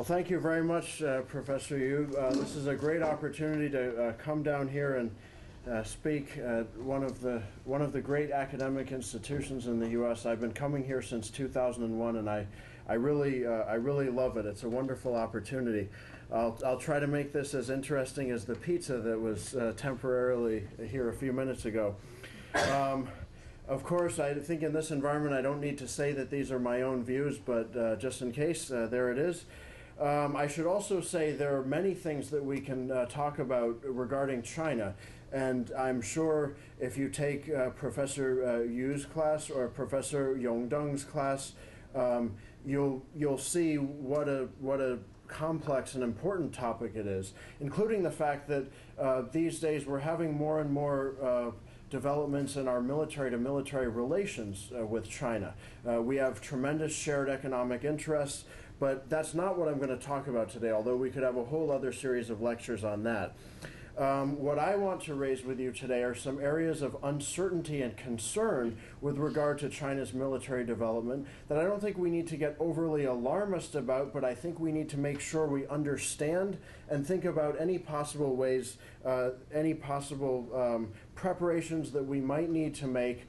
Thank you very much, Professor Yu. This is a great opportunity to come down here and speak at one of the great academic institutions in the U.S. I've been coming here since 2001, and I really love it. It's a wonderful opportunity. I'll try to make this as interesting as the pizza that was temporarily here a few minutes ago. Of course, I think in this environment I don't need to say that these are my own views, but just in case, there it is. I should also say there are many things that we can talk about regarding China, and I'm sure if you take Professor Yu's class or Professor Yongdeng's class, you'll see what a complex and important topic it is, including the fact that these days we're having more and more developments in our military-to-military relations with China. We have tremendous shared economic interests, but that's not what I'm going to talk about today, although we could have a whole other series of lectures on that. What I want to raise with you today are some areas of uncertainty and concern with regard to China's military development that I don't think we need to get overly alarmist about, but I think we need to make sure we understand and think about any possible ways, any possible preparations that we might need to make,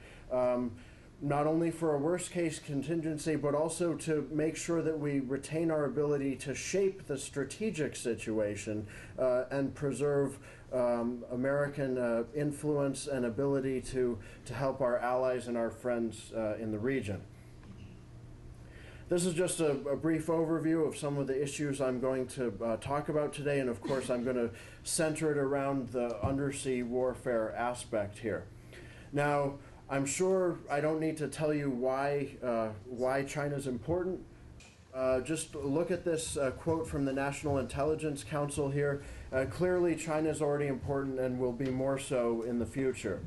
not only for a worst-case contingency, but also to make sure that we retain our ability to shape the strategic situation and preserve American influence and ability to help our allies and our friends in the region. This is just a brief overview of some of the issues I'm going to talk about today, and of course I'm going to center it around the undersea warfare aspect here. Now, I'm sure I don't need to tell you why China's important. Just look at this quote from the National Intelligence Council here. Clearly, China's already important and will be more so in the future.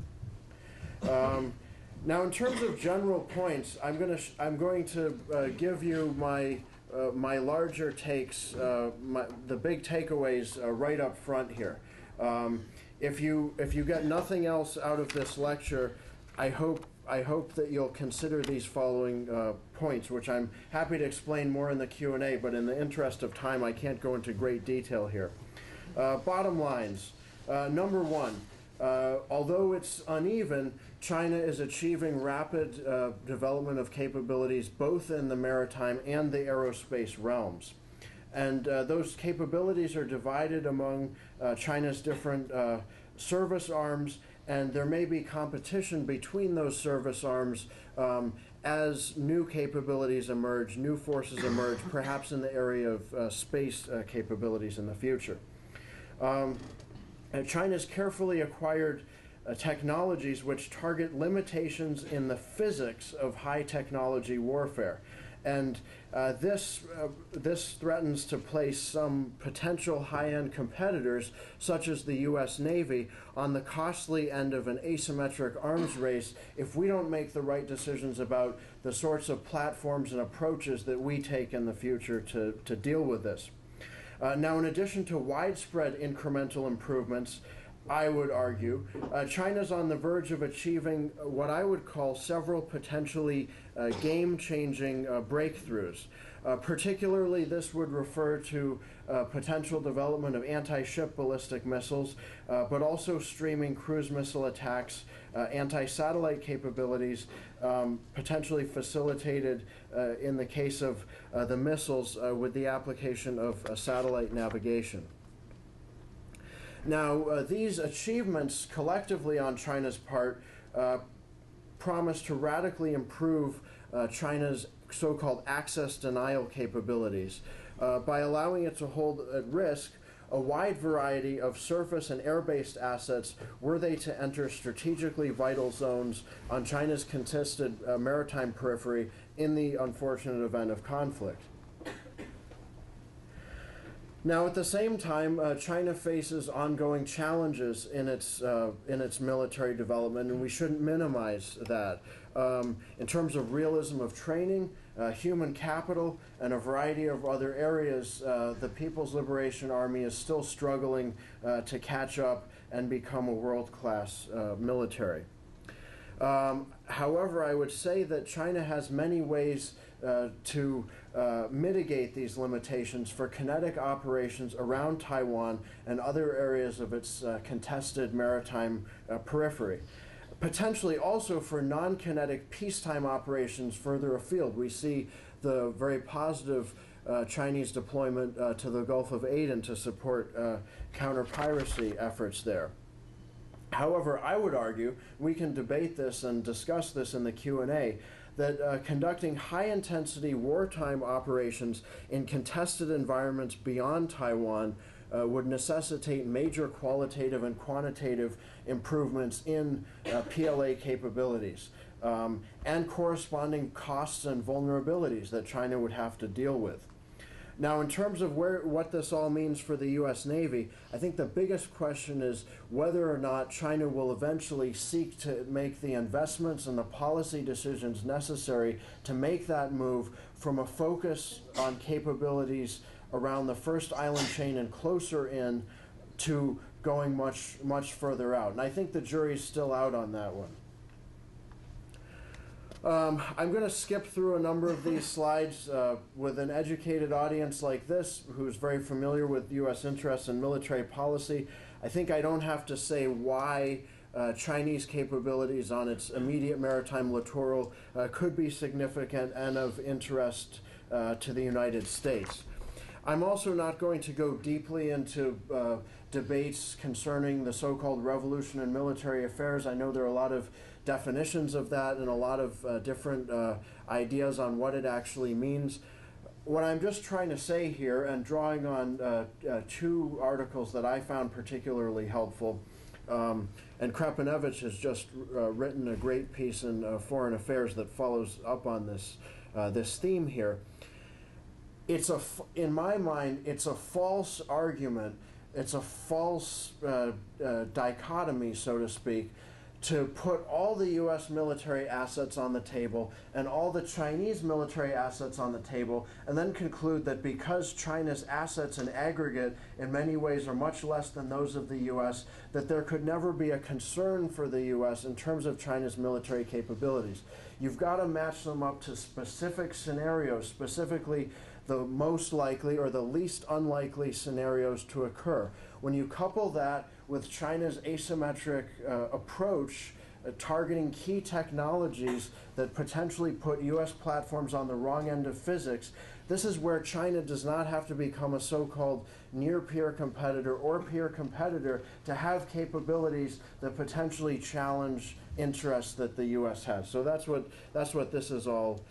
Now, in terms of general points, I'm going to give you my larger takes, the big takeaways right up front here. If you get nothing else out of this lecture, I hope that you'll consider these following points, which I'm happy to explain more in the Q&A, but in the interest of time, I can't go into great detail here. Bottom lines. Number one, although it's uneven, China is achieving rapid development of capabilities both in the maritime and the aerospace realms. And those capabilities are divided among China's different service arms, and there may be competition between those service arms as new capabilities emerge, new forces emerge, perhaps in the area of space capabilities in the future. China's carefully acquired technologies which target limitations in the physics of high technology warfare. And this threatens to place some potential high-end competitors, such as the U.S. Navy, on the costly end of an asymmetric arms race if we don't make the right decisions about the sorts of platforms and approaches that we take in the future to deal with this. Now, in addition to widespread incremental improvements, I would argue, China's on the verge of achieving what I would call several potentially game-changing breakthroughs. Particularly, this would refer to potential development of anti-ship ballistic missiles, but also streaming cruise missile attacks, anti-satellite capabilities, potentially facilitated in the case of the missiles with the application of satellite navigation. Now, these achievements collectively on China's part promise to radically improve China's so-called access denial capabilities by allowing it to hold at risk a wide variety of surface and air-based assets were they to enter strategically vital zones on China's contested maritime periphery in the unfortunate event of conflict. Now, at the same time, China faces ongoing challenges in its military development, and we shouldn't minimize that. In terms of realism of training, human capital, and a variety of other areas, the People's Liberation Army is still struggling to catch up and become a world-class military. However, I would say that China has many ways to mitigate these limitations for kinetic operations around Taiwan and other areas of its contested maritime periphery. Potentially also for non-kinetic peacetime operations further afield. We see the very positive Chinese deployment to the Gulf of Aden to support counter-piracy efforts there. However, I would argue, we can debate this and discuss this in the Q&A, that conducting high-intensity wartime operations in contested environments beyond Taiwan would necessitate major qualitative and quantitative improvements in PLA capabilities and corresponding costs and vulnerabilities that China would have to deal with. Now, in terms of what this all means for the U.S. Navy, I think the biggest question is whether or not China will eventually seek to make the investments and the policy decisions necessary to make that move from a focus on capabilities around the first island chain and closer in to going much further out. And I think the jury's still out on that one. I'm going to skip through a number of these slides with an educated audience like this who's very familiar with U.S. interests in military policy. I think I don't have to say why Chinese capabilities on its immediate maritime littoral could be significant and of interest to the United States. I'm also not going to go deeply into debates concerning the so-called revolution in military affairs. I know there are a lot of definitions of that and a lot of different ideas on what it actually means. What I'm just trying to say here, and drawing on two articles that I found particularly helpful, and Krepenevich has just written a great piece in Foreign Affairs that follows up on this theme here. In my mind, it's a false argument, it's a false dichotomy, so to speak, to put all the U.S. military assets on the table and all the Chinese military assets on the table and then conclude that because China's assets in aggregate in many ways are much less than those of the U.S., that there could never be a concern for the U.S. in terms of China's military capabilities. You've got to match them up to specific scenarios, specifically the most likely or the least unlikely scenarios to occur. When you couple that with China's asymmetric approach, targeting key technologies that potentially put U.S. platforms on the wrong end of physics, this is where China does not have to become a so-called near-peer competitor or peer competitor to have capabilities that potentially challenge interests that the U.S. has. So that's what this is all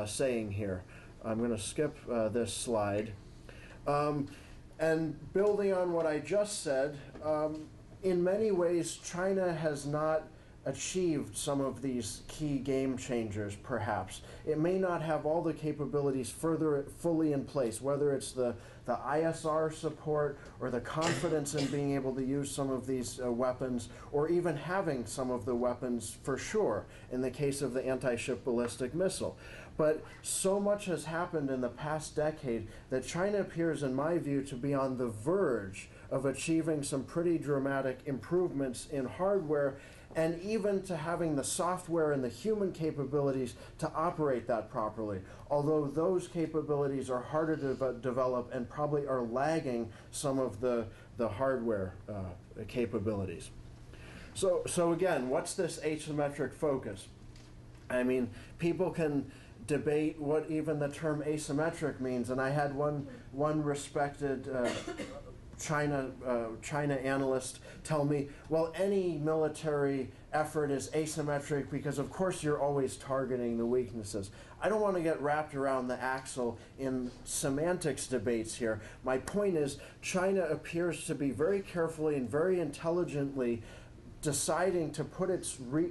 saying here. I'm going to skip this slide. And building on what I just said, in many ways, China has not achieved some of these key game changers, perhaps. It may not have all the capabilities fully in place, whether it's the ISR support or the confidence in being able to use some of these weapons, or even having some of the weapons for sure, in the case of the anti-ship ballistic missile. But so much has happened in the past decade that China appears, in my view, to be on the verge of achieving some pretty dramatic improvements in hardware and even to having the software and the human capabilities to operate that properly, although those capabilities are harder to develop and probably are lagging some of the hardware capabilities. So again, what's this asymmetric focus? I mean, people can debate what even the term asymmetric means, and I had one respected China analyst tell me, well, any military effort is asymmetric because of course you're always targeting the weaknesses. I don't want to get wrapped around the axle in semantics debates here. My point is, China appears to be very carefully and very intelligently deciding to put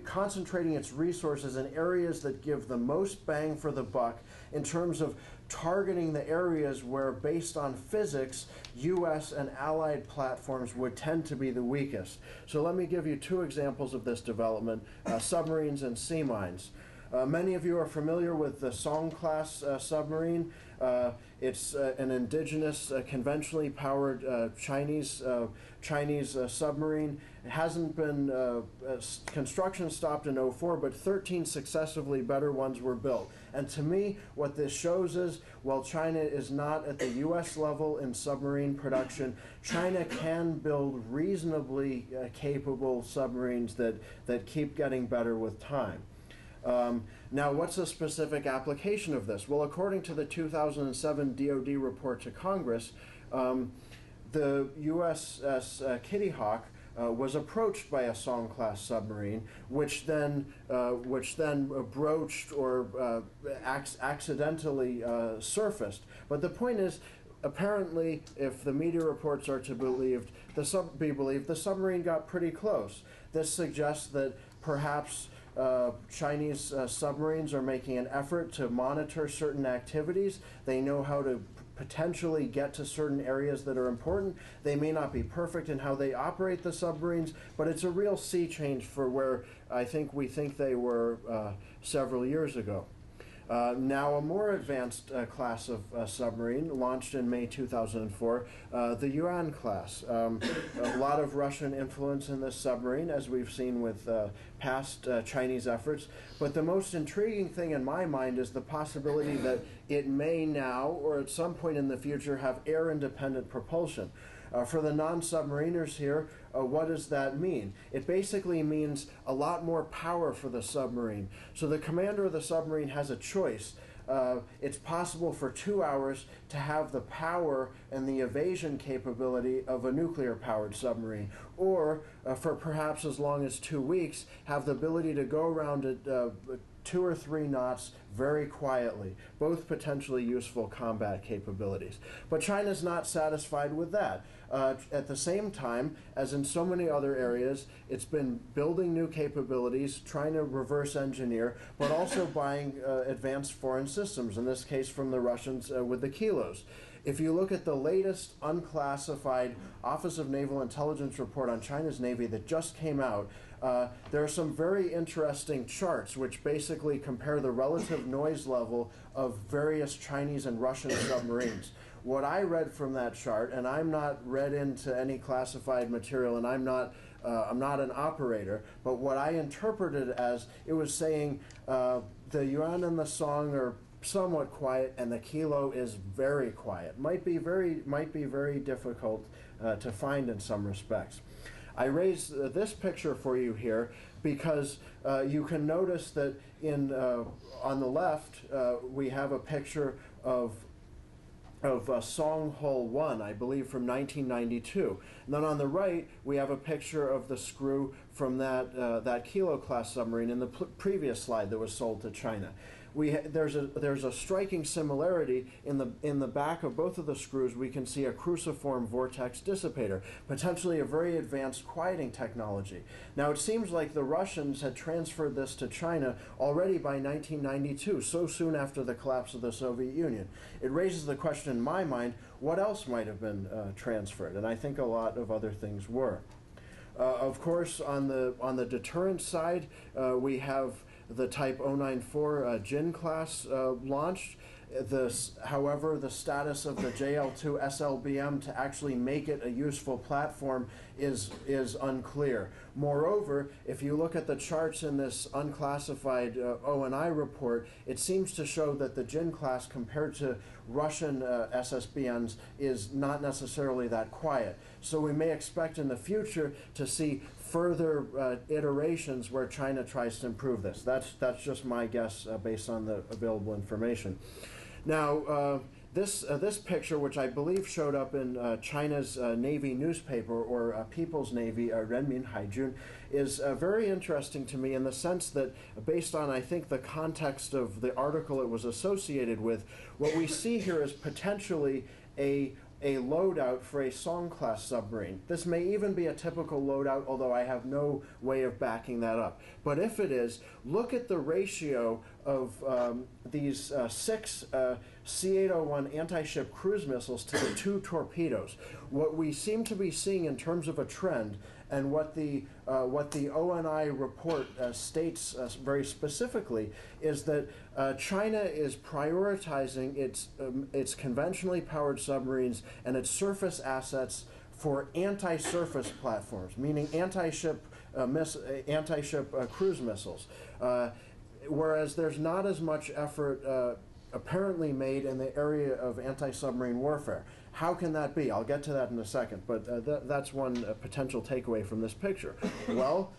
concentrating its resources in areas that give the most bang for the buck in terms of targeting the areas where, based on physics, U.S. and allied platforms would tend to be the weakest. So let me give you two examples of this development, submarines and sea mines. Many of you are familiar with the Song-class submarine. It's an indigenous, conventionally powered Chinese submarine. It hasn't been, construction stopped in '04, but 13 successively better ones were built. And to me, what this shows is, while China is not at the U.S. level in submarine production, China can build reasonably capable submarines that keep getting better with time. Now, what's a specific application of this? Well, according to the 2007 DoD report to Congress, the USS Kitty Hawk was approached by a Song-class submarine, which then broached or accidentally surfaced. But the point is, apparently, if the media reports are to be believed, the submarine got pretty close. This suggests that perhaps Chinese submarines are making an effort to monitor certain activities. They know how to potentially get to certain areas that are important. They may not be perfect in how they operate the submarines, but it's a real sea change for where we think they were several years ago. Now, a more advanced class of submarine launched in May 2004, the Yuan class. A lot of Russian influence in this submarine, as we've seen with past Chinese efforts. But the most intriguing thing in my mind is the possibility that it may now, or at some point in the future, have air-independent propulsion. For the non-submariners here, what does that mean? It basically means a lot more power for the submarine. So the commander of the submarine has a choice. It's possible for 2 hours to have the power and the evasion capability of a nuclear-powered submarine, or for perhaps as long as 2 weeks, have the ability to go around at 2 or 3 knots very quietly, both potentially useful combat capabilities. But China's not satisfied with that. At the same time, as in so many other areas, it's been building new capabilities, trying to reverse engineer, but also buying advanced foreign systems, in this case from the Russians with the Kilos. If you look at the latest unclassified Office of Naval Intelligence report on China's Navy that just came out, there are some very interesting charts which basically compare the relative noise level of various Chinese and Russian submarines. What I read from that chart, and I'm not read into any classified material, and I'm not an operator, but what I interpreted as, it was saying the Yuan and the Song are somewhat quiet, and the Kilo is very quiet. Might be very difficult to find in some respects. I raised this picture for you here because you can notice that on the left we have a picture of Song Hull 1, I believe from 1992. And then on the right, we have a picture of the screw from that Kilo class submarine in the previous slide that was sold to China. There's a striking similarity in the back of both of the screws. We can see a cruciform vortex dissipator, potentially a very advanced quieting technology. Now, it seems like the Russians had transferred this to China already by 1992, so soon after the collapse of the Soviet Union. It raises the question in my mind, what else might have been transferred? And I think a lot of other things were. Of course, on the deterrence side, we have the Type 094 Jin class launched. However, the status of the JL2 SLBM to actually make it a useful platform is unclear. Moreover, if you look at the charts in this unclassified O&I report, it seems to show that the Jin class compared to Russian SSBMs is not necessarily that quiet. So we may expect in the future to see further iterations where China tries to improve this. That's just my guess based on the available information. Now, this picture, which I believe showed up in China's Navy newspaper, or People's Navy, Renmin Haijun, is very interesting to me in the sense that, based on, I think, the context of the article it was associated with, what we see here is potentially a loadout for a Song-class submarine. This may even be a typical loadout, although I have no way of backing that up. But if it is, look at the ratio of these six C-801 anti-ship cruise missiles to the 2 torpedoes. What we seem to be seeing in terms of a trend, and what the ONI report states very specifically, is that China is prioritizing its conventionally powered submarines and its surface assets for anti-surface platforms, meaning anti-ship cruise missiles. Whereas there's not as much effort apparently made in the area of anti-submarine warfare. How can that be? I'll get to that in a second, but that's one potential takeaway from this picture. Well,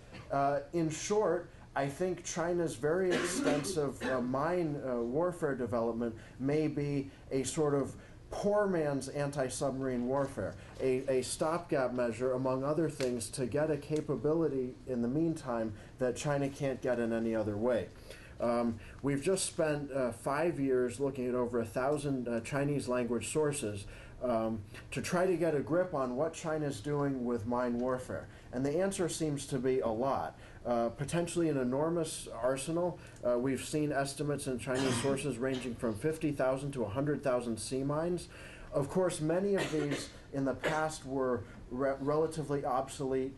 in short, I think China's very extensive mine warfare development may be a sort of poor man's anti-submarine warfare, a stopgap measure, among other things, to get a capability in the meantime that China can't get in any other way. We've just spent 5 years looking at over 1,000 Chinese language sources to try to get a grip on what China's doing with mine warfare. And the answer seems to be a lot. Potentially an enormous arsenal. We've seen estimates in Chinese sources ranging from 50,000 to 100,000 sea mines. Of course, many of these in the past were relatively obsolete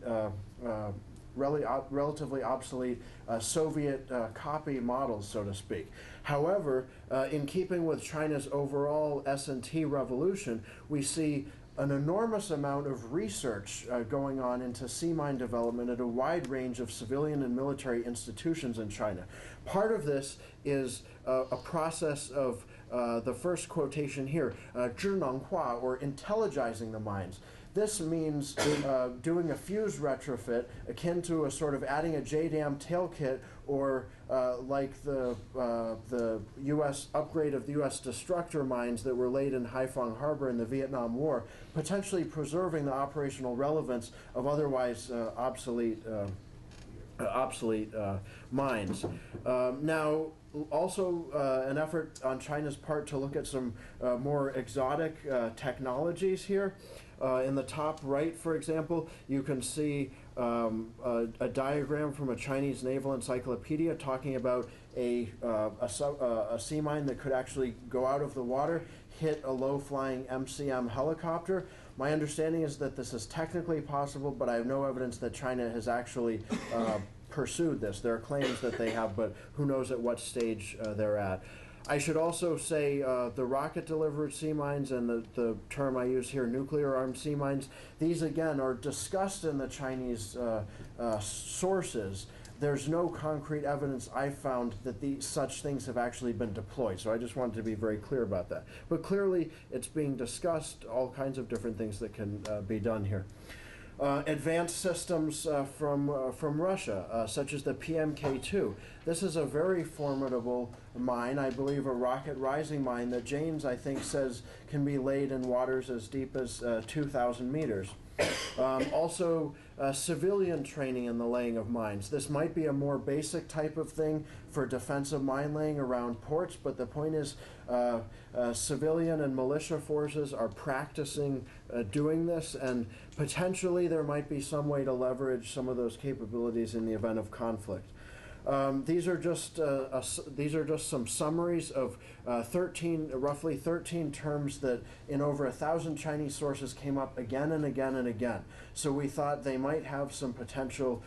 Soviet copy models, so to speak. However, in keeping with China's overall S&T revolution, we see an enormous amount of research going on into sea mine development at a wide range of civilian and military institutions in China. Part of this is a process of the first quotation here, 智能化, or intelligizing the mines. This means doing a fuse retrofit akin to a sort of adding a JDAM tail kit, or like the U.S. upgrade of the U.S. destructor mines that were laid in Haiphong Harbor in the Vietnam War, potentially preserving the operational relevance of otherwise obsolete mines. Now, also an effort on China's part to look at some more exotic technologies here. In the top right, for example, you can see a diagram from a Chinese naval encyclopedia talking about a sea mine that could actually go out of the water, hit a low-flying MCM helicopter. My understanding is that this is technically possible, but I have no evidence that China has actually pursued this. There are claims that they have, but who knows at what stage they're at. I should also say the rocket-delivered sea mines and the term I use here, nuclear-armed sea mines, these again are discussed in the Chinese sources. There's no concrete evidence I've found that such things have actually been deployed, so I just wanted to be very clear about that. But clearly it's being discussed, all kinds of different things that can be done here. Advanced systems from Russia, such as the PMK-2. This is a very formidable mine, I believe a rocket rising mine that James, I think, says can be laid in waters as deep as 2,000 meters. Also, civilian training in the laying of mines. This might be a more basic type of thing for defensive mine laying around ports, but the point is civilian and militia forces are practicing doing this, and potentially there might be some way to leverage some of those capabilities in the event of conflict. These are just some summaries of roughly 13 terms that in over 1,000 Chinese sources came up again and again and again. So we thought they might have some potential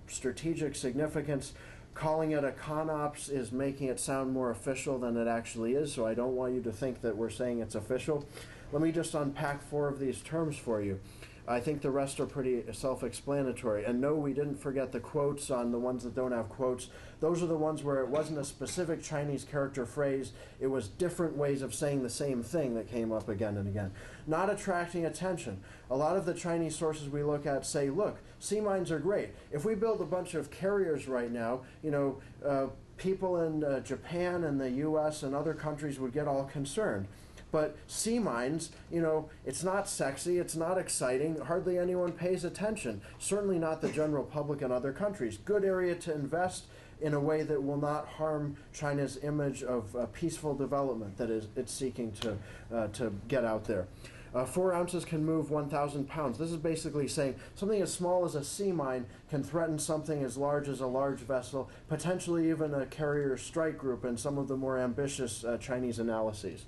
strategic significance. Calling it a CONOPS is making it sound more official than it actually is, so I don't want you to think that we're saying it's official. Let me just unpack 4 of these terms for you. I think the rest are pretty self-explanatory. And no, we didn't forget the quotes on the ones that don't have quotes. Those are the ones where it wasn't a specific Chinese character phrase. It was different ways of saying the same thing that came up again and again. Not attracting attention. A lot of the Chinese sources we look at say, look, sea mines are great. If we build a bunch of carriers right now, you know, people in Japan and the US and other countries would get all concerned. But sea mines, you know, it's not sexy, it's not exciting, hardly anyone pays attention. Certainly not the general public in other countries. Good area to invest in a way that will not harm China's image of peaceful development that it's seeking to get out there. 4 ounces can move 1,000 pounds. This is basically saying something as small as a sea mine can threaten something as large as a large vessel, potentially even a carrier strike group in some of the more ambitious Chinese analyses.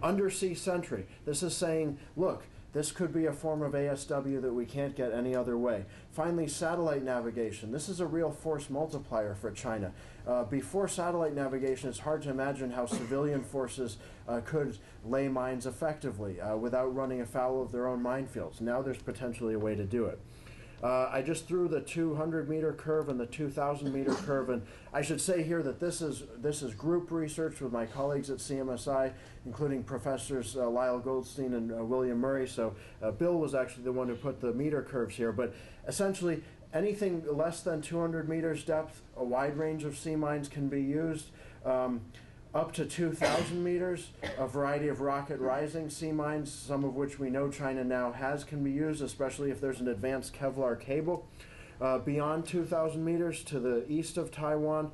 Undersea sentry. This is saying, look, this could be a form of ASW that we can't get any other way. Finally, satellite navigation. This is a real force multiplier for China. Before satellite navigation, it's hard to imagine how civilian forces could lay mines effectively without running afoul of their own minefields. Now there's potentially a way to do it. I just threw the 200-meter curve and the 2,000-meter curve, and I should say here that this is group research with my colleagues at CMSI, including Professors Lyle Goldstein and William Murray. So Bill was actually the one who put the meter curves here, but essentially anything less than 200 meters depth, a wide range of sea mines can be used. Up to 2,000 meters, a variety of rocket rising sea mines, some of which we know China now has, can be used, especially if there's an advanced Kevlar cable. Beyond 2,000 meters to the east of Taiwan,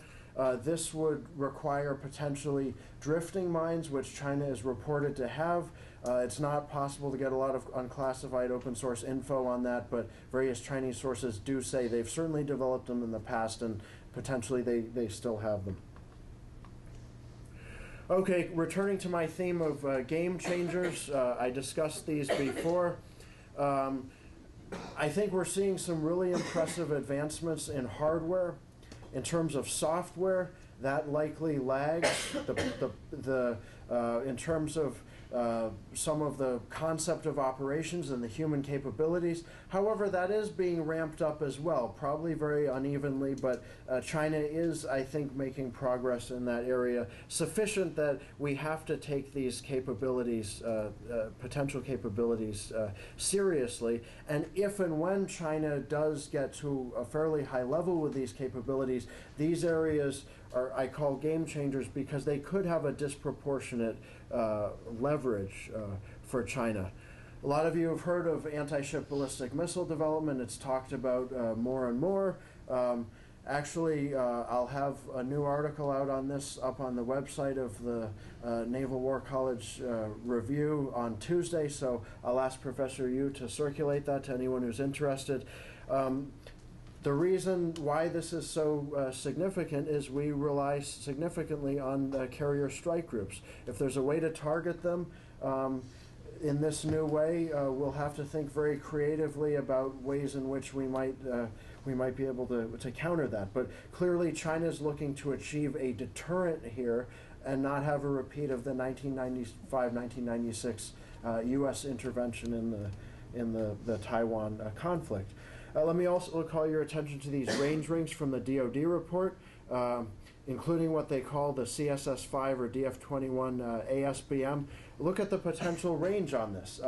this would require potentially drifting mines, which China is reported to have. It's not possible to get a lot of unclassified open source info on that, but various Chinese sources do say they've certainly developed them in the past, and potentially they still have them. Okay, returning to my theme of game changers, I discussed these before. I think we're seeing some really impressive advancements in hardware. In terms of software, that likely lags. In terms of some of the concept of operations and the human capabilities. However, that is being ramped up as well, probably very unevenly, but China is, I think, making progress in that area, sufficient that we have to take these capabilities, potential capabilities, seriously. And if and when China does get to a fairly high level with these capabilities, these areas are, I call game changers, because they could have a disproportionate leverage for China. A lot of you have heard of anti-ship ballistic missile development. It's talked about more and more. Actually, I'll have a new article out on this up on the website of the Naval War College Review on Tuesday, so I'll ask Professor Yu to circulate that to anyone who's interested. The reason why this is so significant is we rely significantly on carrier strike groups. If there's a way to target them in this new way, we'll have to think very creatively about ways in which we might be able to counter that. But clearly China's looking to achieve a deterrent here and not have a repeat of the 1995-1996 U.S. intervention in the Taiwan conflict. Let me also call your attention to these range rings from the DoD report, including what they call the CSS-5 or DF-21 ASBM. Look at the potential range on this.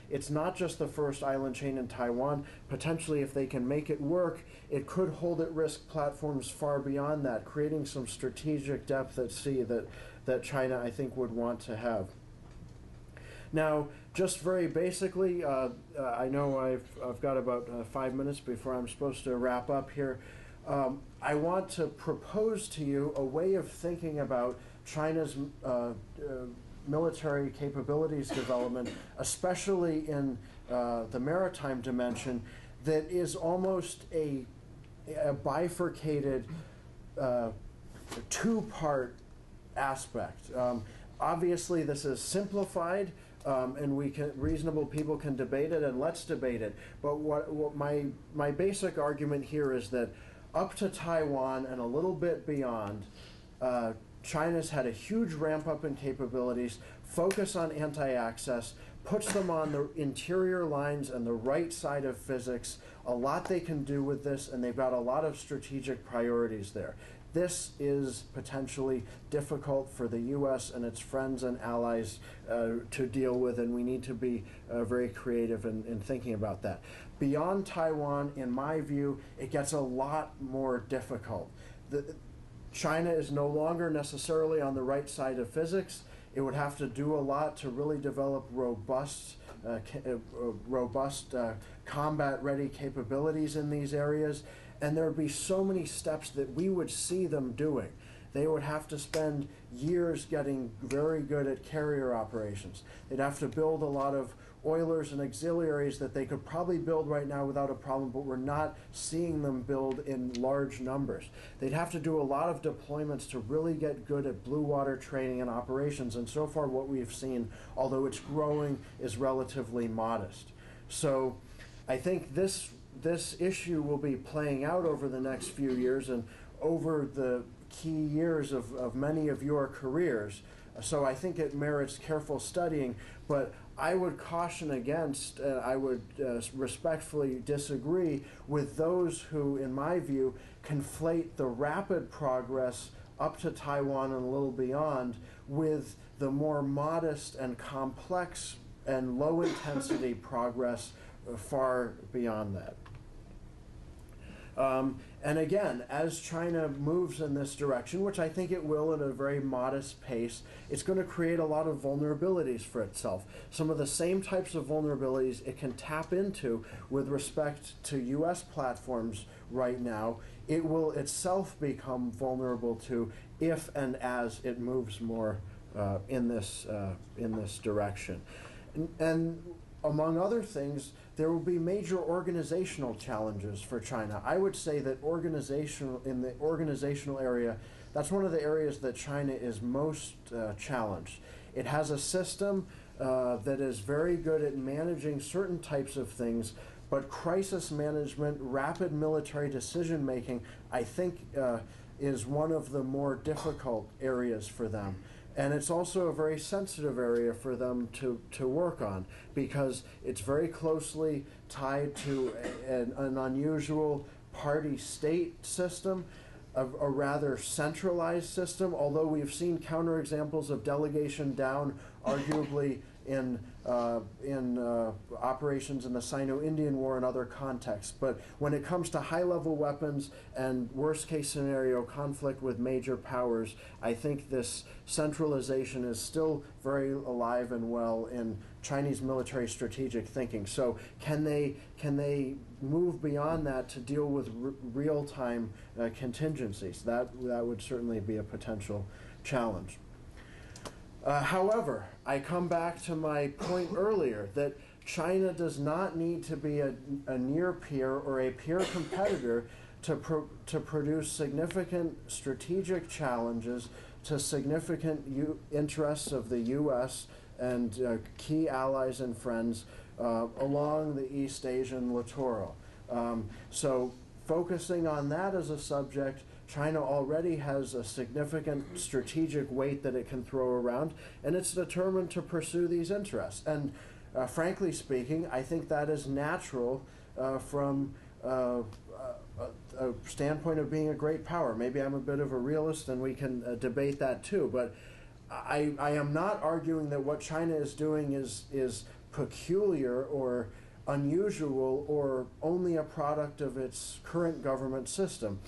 It's not just the first island chain in Taiwan. Potentially, if they can make it work, it could hold at risk platforms far beyond that, creating some strategic depth at sea that China, I think, would want to have. Now, just very basically, I know I've got about 5 minutes before I'm supposed to wrap up here. I want to propose to you a way of thinking about China's military capabilities development, especially in the maritime dimension, that is almost a bifurcated two-part aspect. Obviously, this is simplified. And reasonable people can debate it, and let's debate it. But what my basic argument here is that up to Taiwan and a little bit beyond, China's had a huge ramp up in capabilities, focus on anti-access, puts them on the interior lines and the right side of physics. A lot they can do with this, and they've got a lot of strategic priorities there. This is potentially difficult for the U.S. and its friends and allies to deal with, and we need to be very creative in thinking about that. Beyond Taiwan, in my view, it gets a lot more difficult. China is no longer necessarily on the right side of physics. It would have to do a lot to really develop robust combat-ready capabilities in these areas. And there would be so many steps that we would see them doing. They would have to spend years getting very good at carrier operations. They'd have to build a lot of oilers and auxiliaries that they could probably build right now without a problem, but we're not seeing them build in large numbers. They'd have to do a lot of deployments to really get good at blue water training and operations, and so far what we've seen, although it's growing, is relatively modest. So I think this issue will be playing out over the next few years and over the key years of many of your careers. So I think it merits careful studying, but I would caution against, I would respectfully disagree with those who, in my view, conflate the rapid progress up to Taiwan and a little beyond with the more modest and complex and low-intensity progress far beyond that. And again, as China moves in this direction, which I think it will at a very modest pace, it's going to create a lot of vulnerabilities for itself. Some of the same types of vulnerabilities it can tap into with respect to U.S. platforms right now, it will itself become vulnerable to if and as it moves more in this direction. And among other things, there will be major organizational challenges for China. I would say that in the organizational area, that's one of the areas that China is most challenged. It has a system that is very good at managing certain types of things, but crisis management, rapid military decision making, I think is one of the more difficult areas for them. And it's also a very sensitive area for them to work on because it's very closely tied to an unusual party-state system, a rather centralized system, although we've seen counterexamples of delegation down, arguably in operations in the Sino-Indian War and other contexts. But when it comes to high-level weapons and worst-case scenario conflict with major powers, I think this centralization is still very alive and well in Chinese military strategic thinking. So can they move beyond that to deal with real-time contingencies? That would certainly be a potential challenge. However, I come back to my point earlier that China does not need to be a near peer or a peer competitor to produce significant strategic challenges to significant interests of the U.S. and key allies and friends along the East Asian littoral. So focusing on that as a subject, China already has a significant strategic weight that it can throw around, and it's determined to pursue these interests. And frankly speaking, I think that is natural from a standpoint of being a great power. Maybe I'm a bit of a realist, and we can debate that too, but I am not arguing that what China is doing is peculiar or unusual or only a product of its current government system.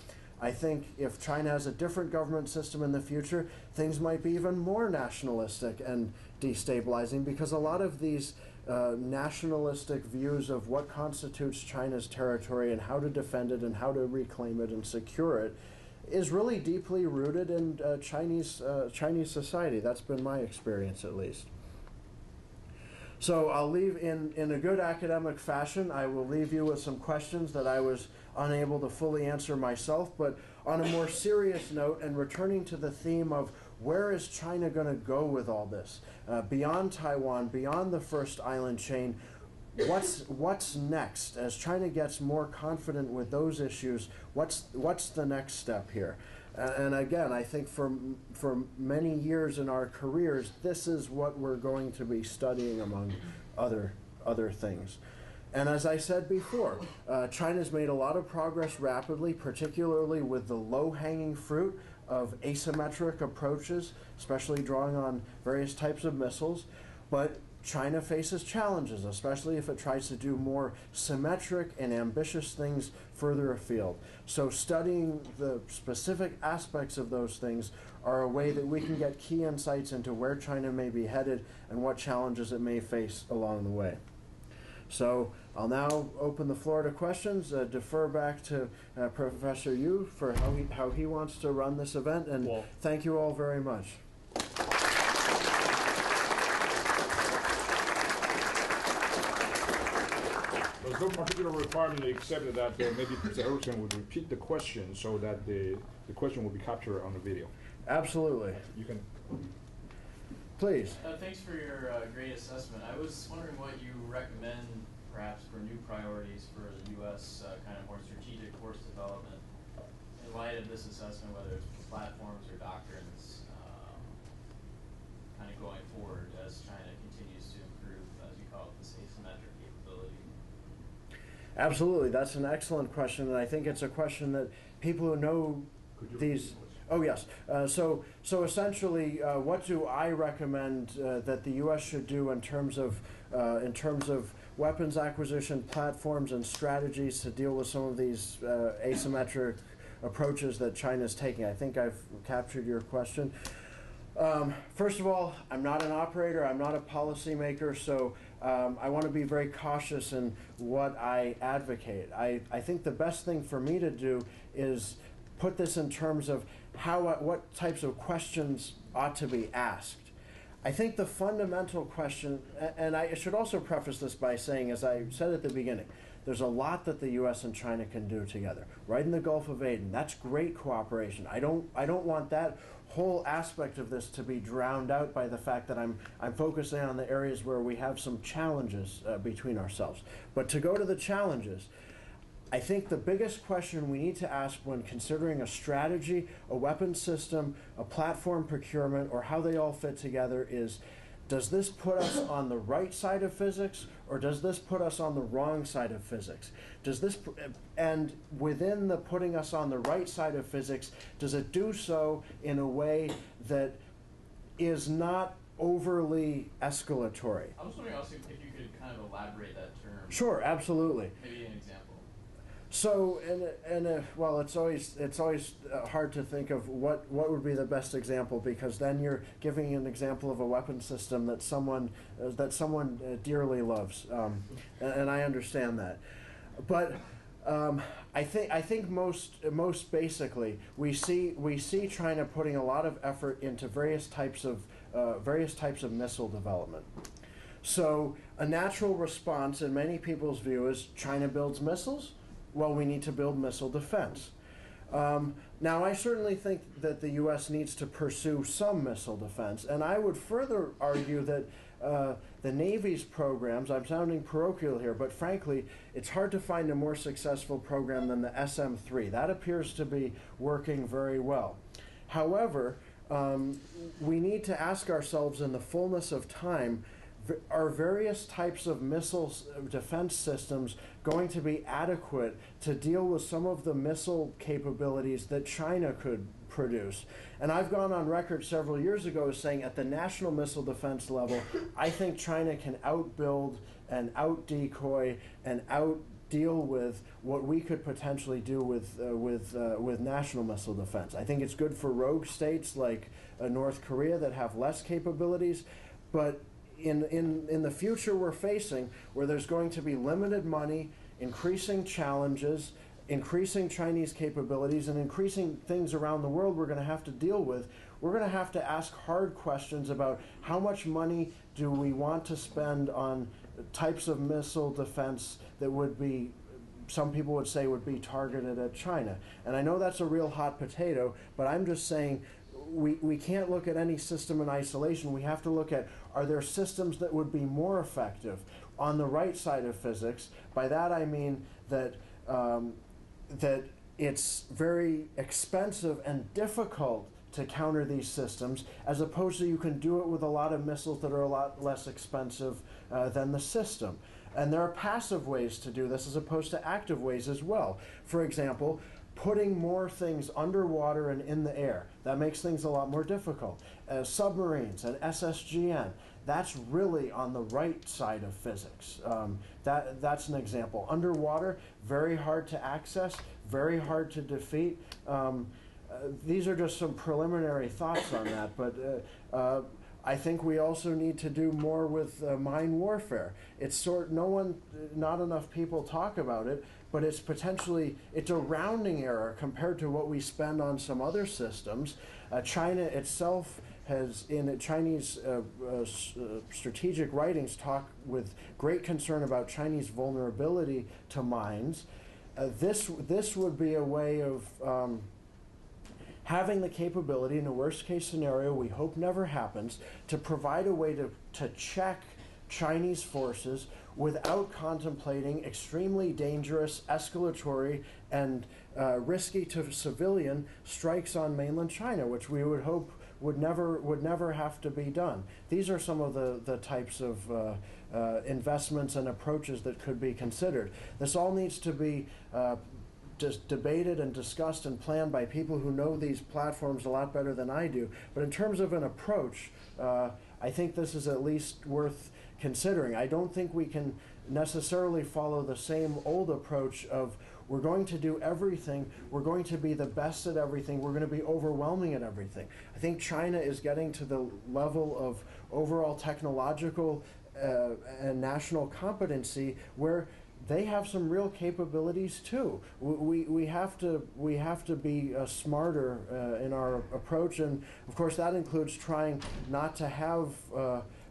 I think if China has a different government system in the future, things might be even more nationalistic and destabilizing because a lot of these nationalistic views of what constitutes China's territory and how to defend it and how to reclaim it and secure it is really deeply rooted in Chinese society. That's been my experience, at least. So I'll leave in a good academic fashion. I will leave you with some questions that I was unable to fully answer myself, but on a more serious note and returning to the theme of where is China going to go with all this? Beyond Taiwan, beyond the first island chain, what's next? As China gets more confident with those issues, what's the next step here? And again, I think for many years in our careers, this is what we're going to be studying among other things. And as I said before, China's made a lot of progress rapidly, particularly with the low-hanging fruit of asymmetric approaches, especially drawing on various types of missiles. But China faces challenges, especially if it tries to do more symmetric and ambitious things further afield. So studying the specific aspects of those things are a way that we can get key insights into where China may be headed and what challenges it may face along the way. So I'll now open the floor to questions, defer back to Professor Yu for how he wants to run this event, and thank you all very much. constitutional requirement except that maybe Professor Erickson would repeat the question so that the question will be captured on the video. Absolutely. You can. Please. Thanks for your great assessment. I was wondering what you recommend perhaps for new priorities for the U.S. Kind of more strategic force development in light of this assessment, whether it's platforms or doctrines, kind of going forward as China continues to improve, as you call it, this asymmetric capability. Absolutely. That's an excellent question, and I think it's a question that people who know these... Oh, yes. So essentially, what do I recommend that the U.S. should do in terms of weapons acquisition platforms and strategies to deal with some of these asymmetric approaches that China is taking? I think I've captured your question. First of all, I'm not an operator, I'm not a policymaker, so I want to be very cautious in what I advocate. I think the best thing for me to do is put this in terms of what types of questions ought to be asked. I think the fundamental question, and I should also preface this by saying, as I said at the beginning, there's a lot that the U.S. and China can do together. Right in the Gulf of Aden, that's great cooperation. I don't want that whole aspect of this to be drowned out by the fact that I'm focusing on the areas where we have some challenges between ourselves. But to go to the challenges, I think the biggest question we need to ask when considering a strategy, a weapon system, a platform procurement, or how they all fit together is, does this put us on the right side of physics, or does this put us on the wrong side of physics? And within the putting us on the right side of physics, does it do so in a way that is not overly escalatory? I was wondering also if you could kind of elaborate that term. Sure, absolutely. Maybe an example. So, well, it's always hard to think of what would be the best example, because then you're giving an example of a weapon system that someone dearly loves, and I understand that. But I think most basically we see China putting a lot of effort into various types of missile development. So a natural response in many people's view is China builds missiles. Well, we need to build missile defense. Now, I certainly think that the U.S. needs to pursue some missile defense, and I would further argue that the Navy's programs, I'm sounding parochial here, but frankly, it's hard to find a more successful program than the SM-3. That appears to be working very well. However, we need to ask ourselves in the fullness of time, are various types of missile defense systems going to be adequate to deal with some of the missile capabilities that China could produce? And I've gone on record several years ago as saying at the national missile defense level, I think China can outbuild and out-decoy and out-deal with what we could potentially do with national missile defense. I think it's good for rogue states like North Korea that have less capabilities, but in the future we're facing, where there's going to be limited money, increasing challenges, increasing Chinese capabilities, and increasing things around the world we're going to have to deal with, we're going to have to ask hard questions about how much money do we want to spend on types of missile defense that would be, some people would say, would be targeted at China. And I know that's a real hot potato, but I'm just saying we can't look at any system in isolation. We have to look at, are there systems that would be more effective on the right side of physics? By that I mean that that it's very expensive and difficult to counter these systems, as opposed to you can do it with a lot of missiles that are a lot less expensive than the system. And there are passive ways to do this as opposed to active ways as well. For example, putting more things underwater and in the air. That makes things a lot more difficult. Submarines and SSGN, that's really on the right side of physics. That's an example. Underwater, very hard to access, very hard to defeat. These are just some preliminary thoughts on that, but I think we also need to do more with mine warfare. It's not enough people talk about it, but it's a rounding error compared to what we spend on some other systems. China itself has in Chinese strategic writings talk with great concern about Chinese vulnerability to mines. This would be a way of having the capability, in a worst case scenario we hope never happens, to provide a way to check Chinese forces without contemplating extremely dangerous, escalatory, and risky to civilian strikes on mainland China, which we would hope would never have to be done. These are some of the types of investments and approaches that could be considered. This all needs to be just debated and discussed and planned by people who know these platforms a lot better than I do. But in terms of an approach, I think this is at least worth considering. I don't think we can necessarily follow the same old approach of we're going to do everything, we're going to be the best at everything, we're going to be overwhelming at everything. I think China is getting to the level of overall technological and national competency where they have some real capabilities too. We have to be smarter in our approach, and of course that includes trying not to have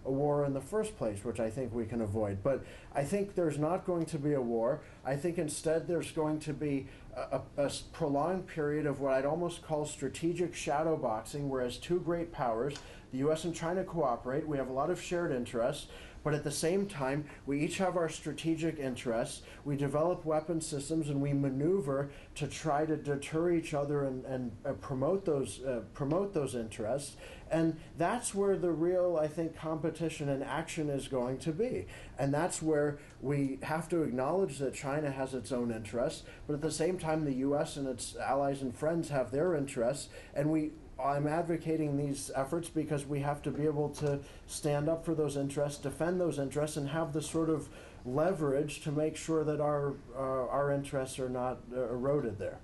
a war in the first place, which I think we can avoid. But I think there's not going to be a war. I think instead there's going to be a prolonged period of what I'd almost call strategic shadow boxing, whereas two great powers, the US and China, cooperate. We have a lot of shared interests, but at the same time, we each have our strategic interests. We develop weapon systems and we maneuver to try to deter each other and promote those interests. And that's where the real, I think, competition and action is going to be. And that's where we have to acknowledge that China has its own interests, but at the same time, the US and its allies and friends have their interests. And I'm advocating these efforts because we have to be able to stand up for those interests, defend those interests, and have the sort of leverage to make sure that our interests are not eroded there.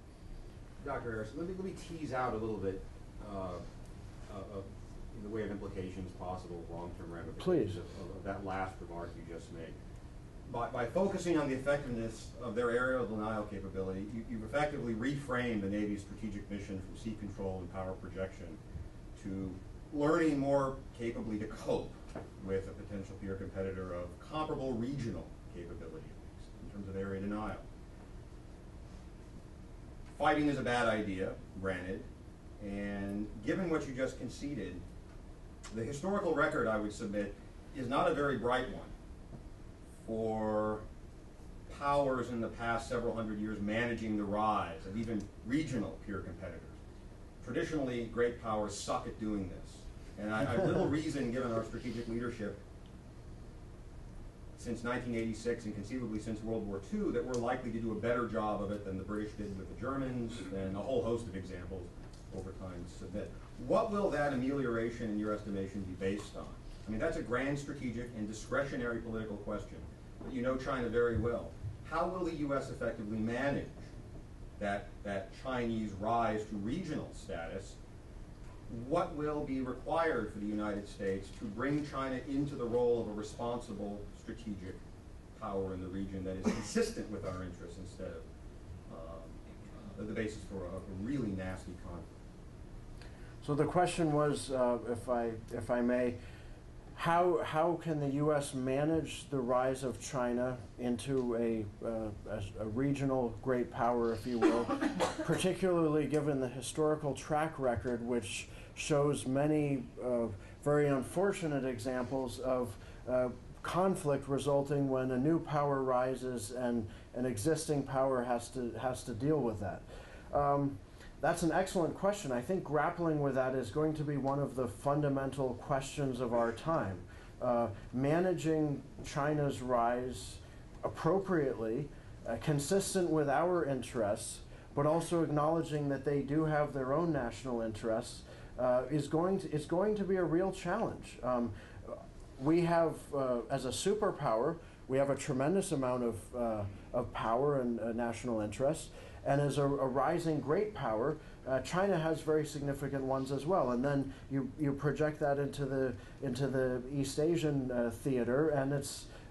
Dr. Harris, let me tease out a little bit in the way of implications possible, long-term ramifications of that last remark you just made. By focusing on the effectiveness of their aerial denial capability, you've effectively reframed the Navy's strategic mission from sea control and power projection to learning more capably to cope with a potential peer competitor of comparable regional capability, at least, in terms of area denial. Fighting is a bad idea, granted, and given what you just conceded, the historical record I would submit is not a very bright one for powers in the past several hundred years managing the rise of even regional peer competitors. Traditionally, great powers suck at doing this. And I have little reason, given our strategic leadership since 1986 and conceivably since World War II, that we're likely to do a better job of it than the British did with the Germans, and a whole host of examples over time to submit. What will that amelioration, in your estimation, be based on? I mean, that's a grand strategic and discretionary political question, but you know China very well. How will the U.S. effectively manage that Chinese rise to regional status? What will be required for the United States to bring China into the role of a responsible strategic power in the region that is consistent with our interests instead of the basis for a really nasty conflict? So the question was, if I may, how can the U.S. manage the rise of China into a regional great power, if you will, particularly given the historical track record, which shows many very unfortunate examples of conflict resulting when a new power rises and an existing power has to deal with that. That's an excellent question. I think grappling with that is going to be one of the fundamental questions of our time. Managing China's rise appropriately, consistent with our interests, but also acknowledging that they do have their own national interests, is going to be a real challenge. We have, as a superpower, we have a tremendous amount of power and national interests. And as a rising great power, China has very significant ones as well. And then you project that into the East Asian theater, and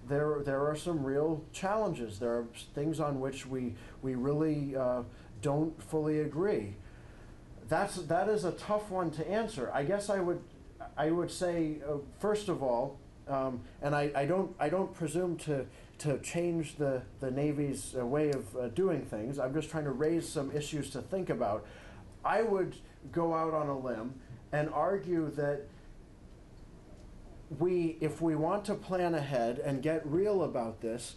there are some real challenges. There are things on which we really don't fully agree. That is a tough one to answer. I guess I would I would say, first of all, and I don't presume to change the Navy's way of doing things. I'm just trying to raise some issues to think about. I would go out on a limb and argue that if we want to plan ahead and get real about this,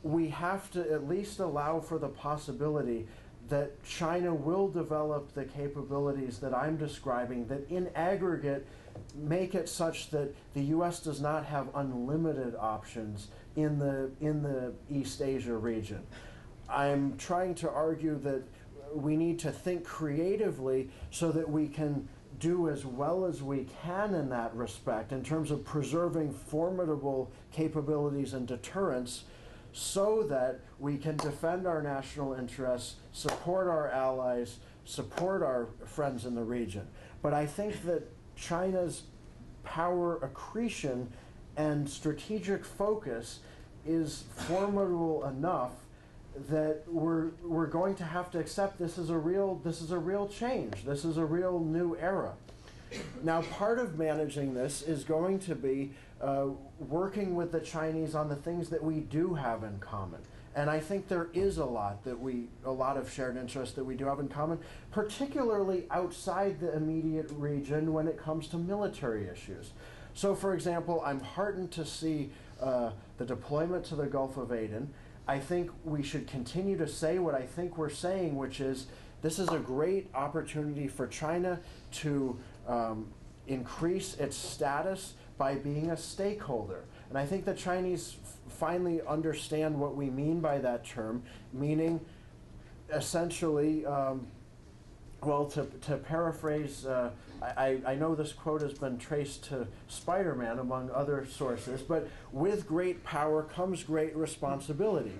we have to at least allow for the possibility that China will develop the capabilities that I'm describing that in aggregate make it such that the U.S. does not have unlimited options in the East Asia region. I'm trying to argue that we need to think creatively so that we can do as well as we can in that respect in terms of preserving formidable capabilities and deterrence so that we can defend our national interests, support our allies, support our friends in the region. But I think that China's power accretion and strategic focus is formidable enough that we're going to have to accept this is a real change. This is a real new era. Now, part of managing this is going to be working with the Chinese on the things that we do have in common. And I think there is a lot of shared interest that we do have in common, particularly outside the immediate region when it comes to military issues. So, for example, I'm heartened to see the deployment to the Gulf of Aden. I think we should continue to say what I think we're saying, which is this is a great opportunity for China to increase its status by being a stakeholder. And I think the Chinese finally understand what we mean by that term, meaning essentially, well, to paraphrase, I know this quote has been traced to Spider-Man among other sources, but with great power comes great responsibility.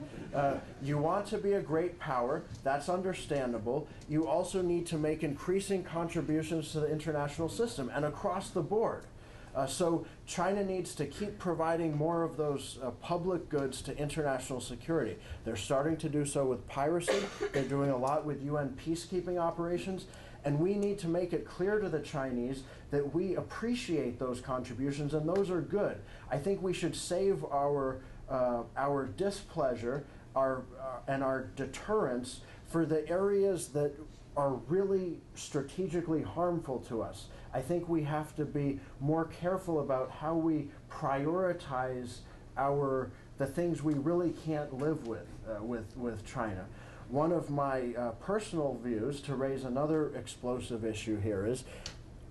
You want to be a great power, that's understandable. You also need to make increasing contributions to the international system and across the board. So China needs to keep providing more of those public goods to international security. They're starting to do so with piracy. They're doing a lot with UN peacekeeping operations. And we need to make it clear to the Chinese that we appreciate those contributions, and those are good. I think we should save our displeasure and our deterrence for the areas that are really strategically harmful to us. I think we have to be more careful about how we prioritize the things we really can't live with China. One of my personal views, to raise another explosive issue here, is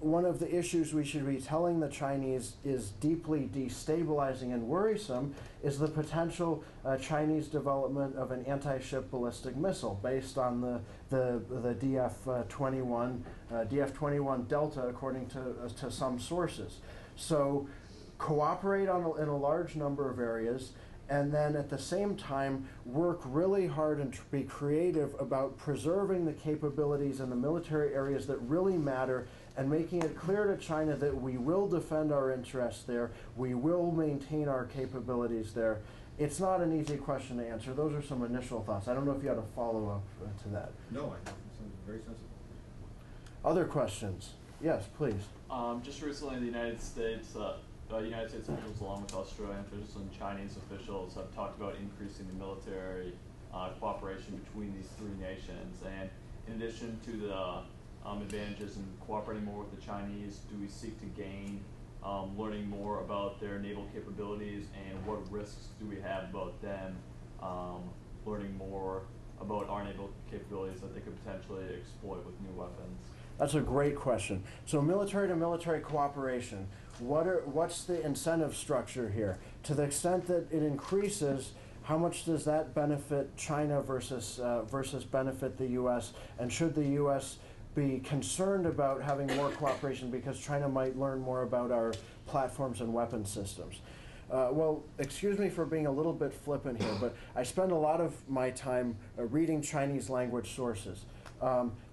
one of the issues we should be telling the Chinese is deeply destabilizing and worrisome is the potential Chinese development of an anti-ship ballistic missile based on the DF-21 Delta, according to some sources. So cooperate in a large number of areas, and then at the same time work really hard and be creative about preserving the capabilities in the military areas that really matter and making it clear to China that we will defend our interests there, we will maintain our capabilities there. It's not an easy question to answer. Those are some initial thoughts. I don't know if you had a follow-up to that. No, I think it sounds very sensible. Other questions? Yes, please. Just recently, the United States officials, along with Australian officials and Chinese officials, have talked about increasing the military cooperation between these three nations. And in addition to the advantages in cooperating more with the Chinese, do we seek to gain learning more about their naval capabilities, and what risks do we have about them learning more about our naval capabilities that they could potentially exploit with new weapons? That's a great question. So military to military cooperation, what's the incentive structure here? To the extent that it increases, how much does that benefit China versus benefit the U.S.? And should the U.S. be concerned about having more cooperation because China might learn more about our platforms and weapon systems? Well, excuse me for being a little bit flippant here, but I spend a lot of my time reading Chinese language sources.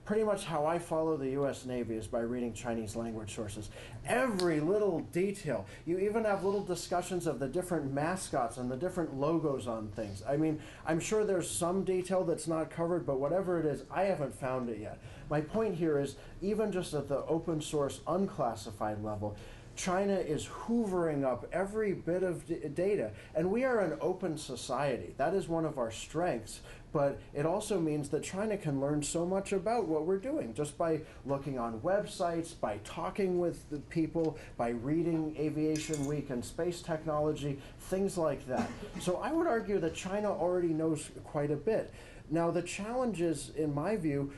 pretty much how I follow the U.S. Navy is by reading Chinese language sources. Every little detail. You even have little discussions of the different mascots and the different logos on things. I mean, I'm sure there's some detail that's not covered, but whatever it is, I haven't found it yet. My point here is, even just at the open source unclassified level, China is hoovering up every bit of data, and we are an open society. That is one of our strengths, but it also means that China can learn so much about what we're doing just by looking on websites, by talking with the people, by reading Aviation Week and space technology, things like that. So I would argue that China already knows quite a bit. Now the challenge is, in my view,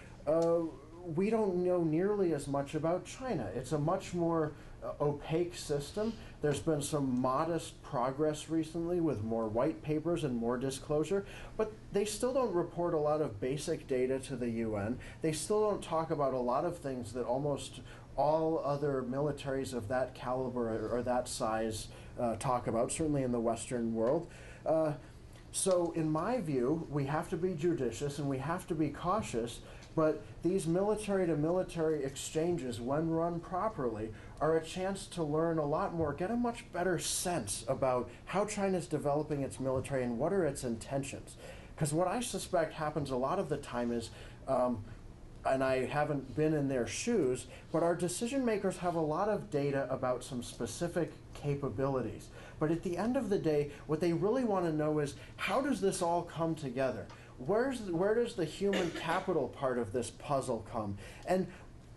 we don't know nearly as much about China. It's a much more opaque system. There's been some modest progress recently with more white papers and more disclosure, but they still don't report a lot of basic data to the UN. They still don't talk about a lot of things that almost all other militaries of that caliber or that size talk about, certainly in the Western world. So in my view, we have to be judicious and we have to be cautious, but these military-to-military exchanges, when run properly, are a chance to learn a lot more, get a much better sense about how China's developing its military and what are its intentions. Because what I suspect happens a lot of the time is, and I haven't been in their shoes, but our decision makers have a lot of data about some specific capabilities. But at the end of the day, what they really want to know is, how does this all come together? Where does the human capital part of this puzzle come? And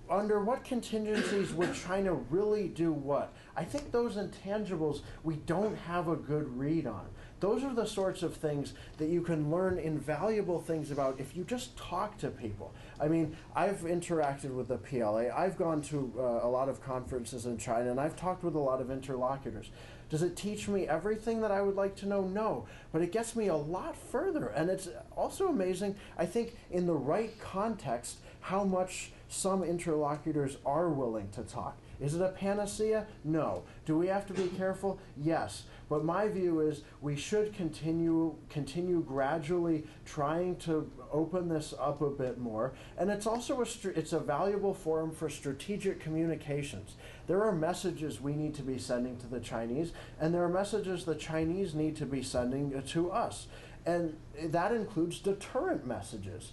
under what contingencies would China really do what? I think those intangibles we don't have a good read on. Those are the sorts of things that you can learn invaluable things about if you just talk to people. I mean, I've interacted with the PLA. I've gone to a lot of conferences in China, and I've talked with a lot of interlocutors. Does it teach me everything that I would like to know? No, but it gets me a lot further. And it's also amazing, I think, in the right context, how much some interlocutors are willing to talk. Is it a panacea? No. Do we have to be careful? Yes. But my view is we should continue gradually trying to open this up a bit more. And it's also it's a valuable forum for strategic communications. There are messages we need to be sending to the Chinese, and there are messages the Chinese need to be sending to us. And that includes deterrent messages.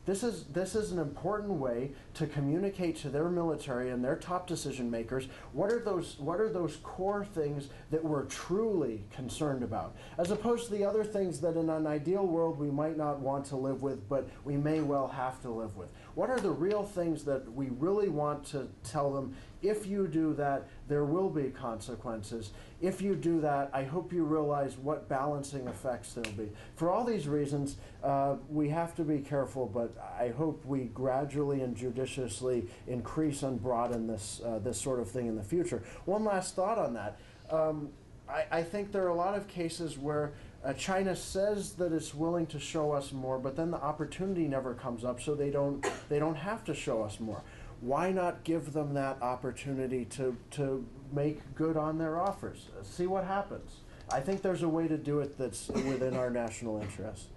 This is an important way to communicate to their military and their top decision makers what are those core things that we're truly concerned about, as opposed to the other things that in an ideal world we might not want to live with, but we may well have to live with. What are the real things that we really want to tell them? If you do that, there will be consequences. If you do that, I hope you realize what balancing effects there'll be. For all these reasons, we have to be careful, but I hope we gradually and judiciously increase and broaden this sort of thing in the future. One last thought on that. I think there are a lot of cases where China says that it's willing to show us more, but then the opportunity never comes up, so they don't have to show us more. Why not give them that opportunity to make good on their offers? See what happens. I think there's a way to do it that's within our national interest.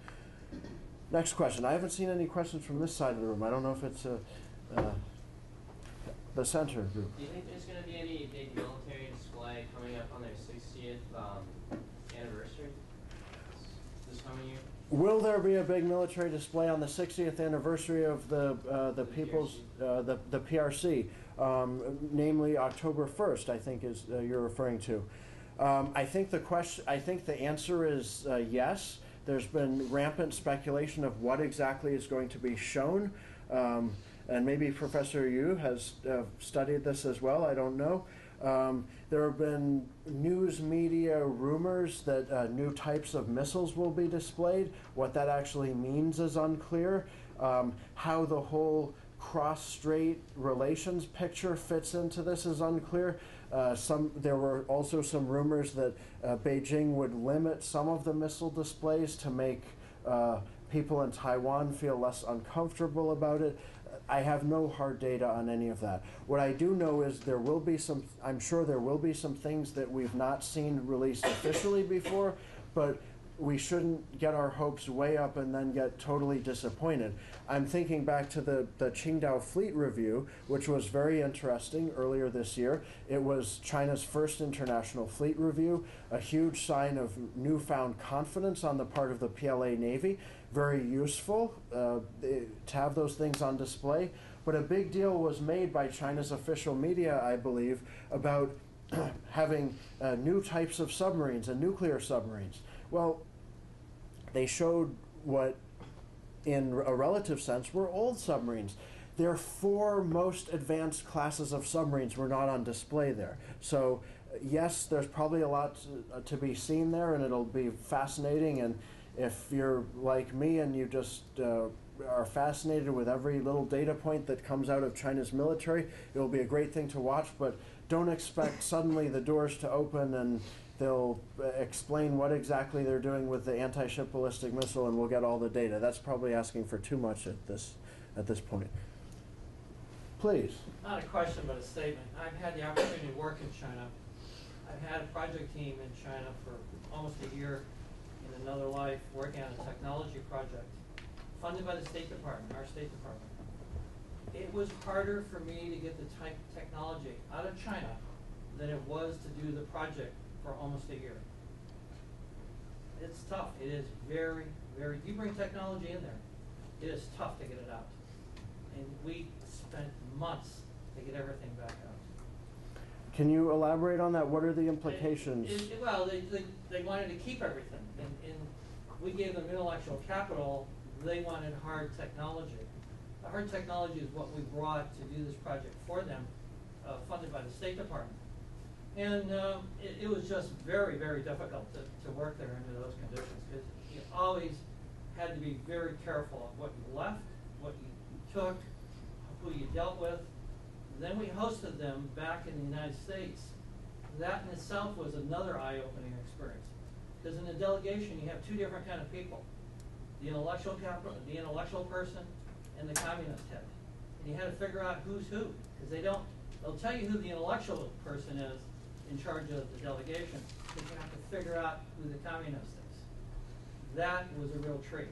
Next question. I haven't seen any questions from this side of the room. I don't know if it's the center group. Do you think there's going to be any big military display coming up on their 60th anniversary this coming year? Will there be a big military display on the 60th anniversary of the PRC, namely October 1st? I think is you're referring to. I think the answer is yes. There's been rampant speculation of what exactly is going to be shown, and maybe Professor Yu has studied this as well. I don't know. There have been news media rumors that new types of missiles will be displayed. What that actually means is unclear. How the whole cross-strait relations picture fits into this is unclear. There were also some rumors that Beijing would limit some of the missile displays to make people in Taiwan feel less uncomfortable about it. I have no hard data on any of that. What I do know is I'm sure there will be some things that we've not seen released officially before, but we shouldn't get our hopes way up and then get totally disappointed. I'm thinking back to the Qingdao Fleet Review, which was very interesting earlier this year. It was China's first international fleet review, a huge sign of newfound confidence on the part of the PLA Navy. Very useful to have those things on display. But a big deal was made by China's official media, I believe, about having new types of submarines and nuclear submarines. Well, they showed what, in a relative sense, were old submarines. Their four most advanced classes of submarines were not on display there. So, yes, there's probably a lot to be seen there, and it'll be fascinating. And if you're like me and you just are fascinated with every little data point that comes out of China's military, it'll be a great thing to watch. But don't expect suddenly the doors to open and they'll explain what exactly they're doing with the anti-ship ballistic missile and we'll get all the data. That's probably asking for too much at this point. Please. Not a question, but a statement. I've had the opportunity to work in China. I've had a project team in China for almost a year in another life working on a technology project funded by the State Department, our State Department. It was harder for me to get the type of technology out of China than it was to do the project for almost a year. It's tough. It is very, very, you bring technology in there, it is tough to get it out. And we spent months to get everything back out. Can you elaborate on that? What are the implications? Well, they wanted to keep everything. And we gave them intellectual capital. They wanted hard technology. The hard technology is what we brought to do this project for them, funded by the State Department. And it was just very, very difficult to work there under those conditions because you always had to be very careful of what you left, what you took, who you dealt with. Then we hosted them back in the United States. That in itself was another eye-opening experience. Because in the delegation, you have two different kind of people. The intellectual capital, the intellectual person, and the communist head. And you had to figure out who's who. Because they'll tell you who the intellectual person is in charge of the delegation, but you have to figure out who the communist is. That was a real treat.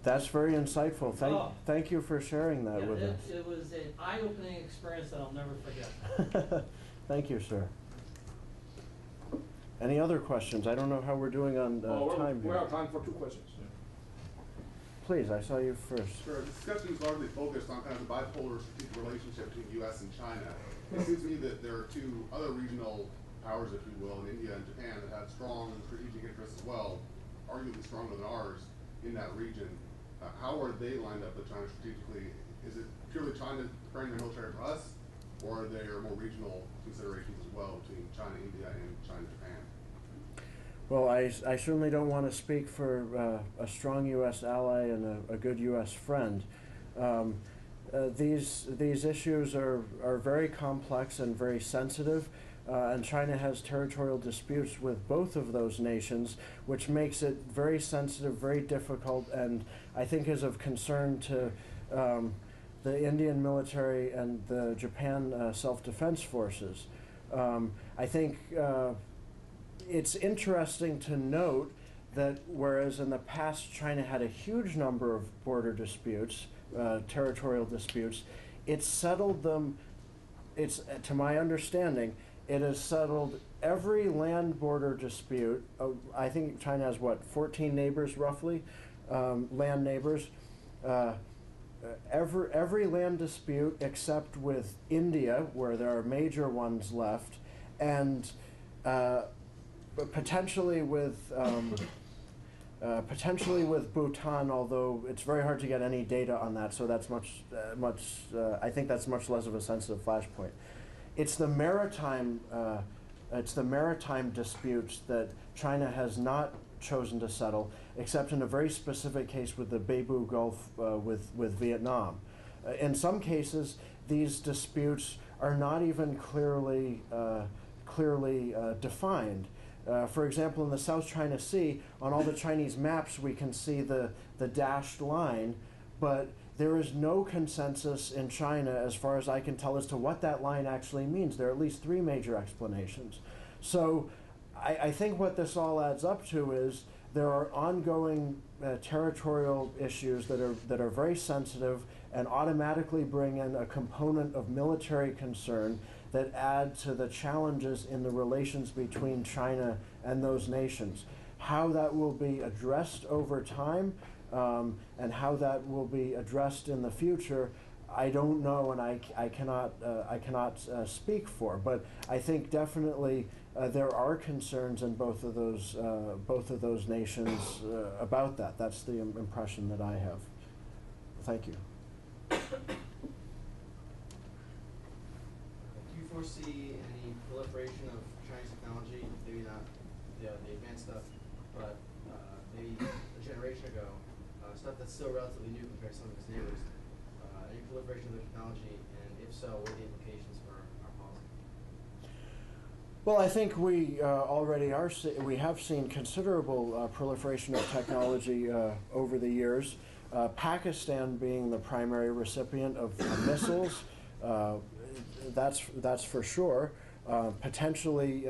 That's very insightful. Thank you for sharing that with us. It was an eye-opening experience that I'll never forget. Thank you, sir. Any other questions? I don't know how we're doing on time here. We have time for two questions. Please, I saw you first. Sure. The discussion is largely focused on kind of the bipolar strategic relationship between the U.S. and China. It seems to me that there are two other regional powers, if you will, in India and Japan that have strong strategic interests as well, arguably stronger than ours in that region. How are they lined up with China strategically? Is it purely China preparing their military for us, or are there more regional considerations as well between China, India, and China, Japan? Well, I certainly don't want to speak for a strong U.S. ally and a good U.S. friend. These issues are very complex and very sensitive, and China has territorial disputes with both of those nations, which makes it very sensitive, very difficult, and I think is of concern to the Indian military and the Japan self-defense forces. I think it's interesting to note that whereas in the past China had a huge number of border disputes, territorial disputes, it's settled them, to my understanding, it has settled every land border dispute. I think China has, 14 neighbors roughly, land neighbors. Every land dispute except with India, where there are major ones left, and potentially with Bhutan, although it's very hard to get any data on that, so that's I think that's much less of a sensitive flashpoint. It's the maritime disputes that China has not chosen to settle, except in a very specific case with the Beibu Gulf with Vietnam. In some cases, these disputes are not even clearly defined. For example, in the South China Sea, on all the Chinese maps, we can see the dashed line, but there is no consensus in China, as far as I can tell, as to what that line actually means. There are at least three major explanations. So I think what this all adds up to is there are ongoing territorial issues that are very sensitive and automatically bring in a component of military concern that add to the challenges in the relations between China and those nations. How that will be addressed over time and how that will be addressed in the future, I don't know, and I cannot speak for. But I think definitely there are concerns in both of those nations about that. That's the impression that I have. Thank you. Do you foresee any proliferation of Chinese technology? Maybe not the advanced stuff, but maybe a generation ago, stuff that's still relatively new compared to some of its neighbors. Any proliferation of the technology, and if so, what are the implications for our policy? Well, I think we already are. We have seen considerable proliferation of technology over the years. Pakistan being the primary recipient of missiles, that's for sure. Potentially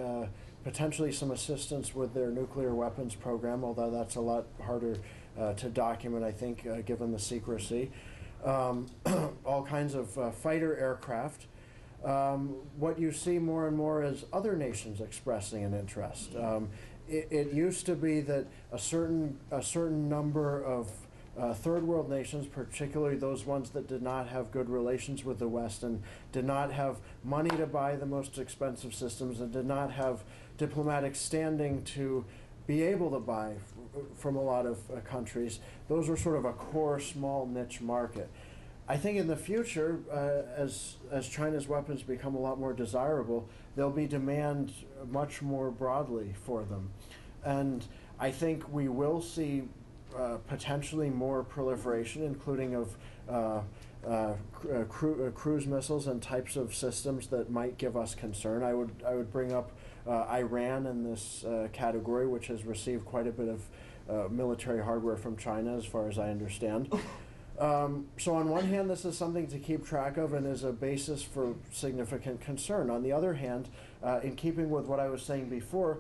some assistance with their nuclear weapons program, although that's a lot harder to document, I think, given the secrecy. All kinds of fighter aircraft. What you see more and more is other nations expressing an interest. It used to be that a certain number of third world nations, particularly those ones that did not have good relations with the West and did not have money to buy the most expensive systems and did not have diplomatic standing to be able to buy from a lot of countries, those were sort of a core small niche market. I think in the future, as China's weapons become a lot more desirable, there'll be demand much more broadly for them. And I think we will see potentially more proliferation, including of cruise missiles and types of systems that might give us concern. I would bring up Iran in this category, which has received quite a bit of military hardware from China, as far as I understand. So on one hand, this is something to keep track of and is a basis for significant concern. On the other hand, in keeping with what I was saying before,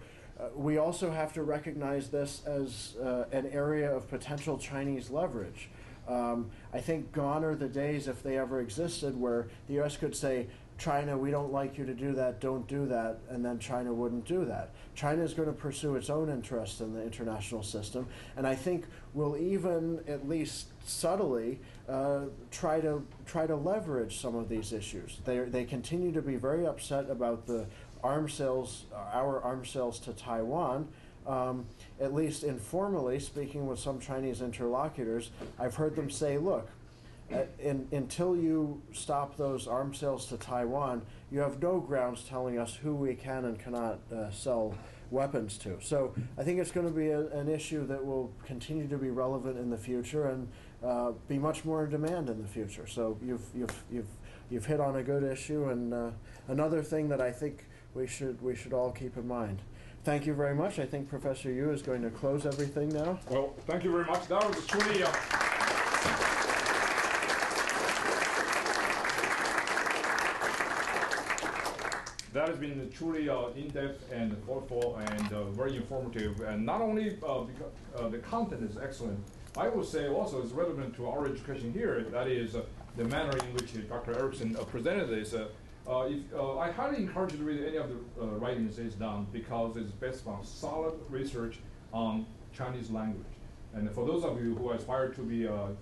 we also have to recognize this as an area of potential Chinese leverage. I think gone are the days, if they ever existed, where the U.S. could say, China, we don't like you to do that, don't do that, and then China wouldn't do that. China is going to pursue its own interests in the international system, and I think will even, at least subtly, try to leverage some of these issues. They continue to be very upset about the arms sales, our arms sales to Taiwan. At least informally, speaking with some Chinese interlocutors, I've heard them say, look, until you stop those arms sales to Taiwan, you have no grounds telling us who we can and cannot sell weapons to. So I think it's going to be an issue that will continue to be relevant in the future and be much more in demand in the future. So you've hit on a good issue, and another thing that I think we should all keep in mind. Thank you very much. I think Professor Yu is going to close everything now. Well, thank you very much. That was truly that has been truly in-depth and thoughtful and very informative. And not only because the content is excellent, I would say also it's relevant to our education here. That is the manner in which Dr. Erickson presented this. I highly encourage you to read any of the writings he's done, because it's based on solid research on Chinese language. And for those of you who aspire to be a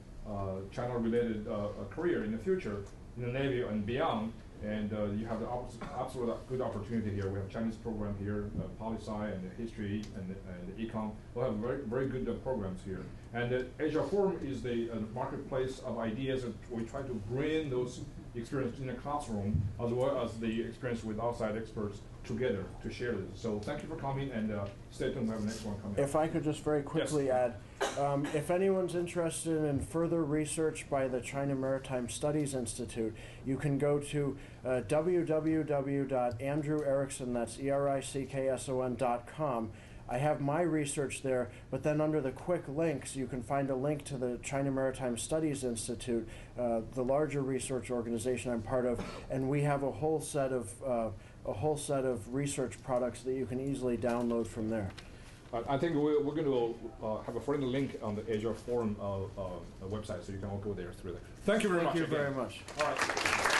China-related career in the future, in the Navy and beyond, and you have the absolute good opportunity here. We have a Chinese program here, poli-sci and history and econ. We'll have very, very good programs here. And the Asia Forum is the marketplace of ideas, and we try to bring those experience in the classroom as well as the experience with outside experts together to share this. So thank you for coming, and stay tuned. We have the next one coming. If I could just very quickly add, if anyone's interested in further research by the China Maritime Studies Institute, you can go to www.andrewerickson, that's ERICKSON.com. I have my research there, but then under the quick links, you can find a link to the China Maritime Studies Institute, the larger research organization I'm part of, and we have a whole set of a whole set of research products that you can easily download from there. I think we're going to have a friendly link on the Azure Forum website, so you can all go there through there. Thank you very much. Thank you very again. much. All right.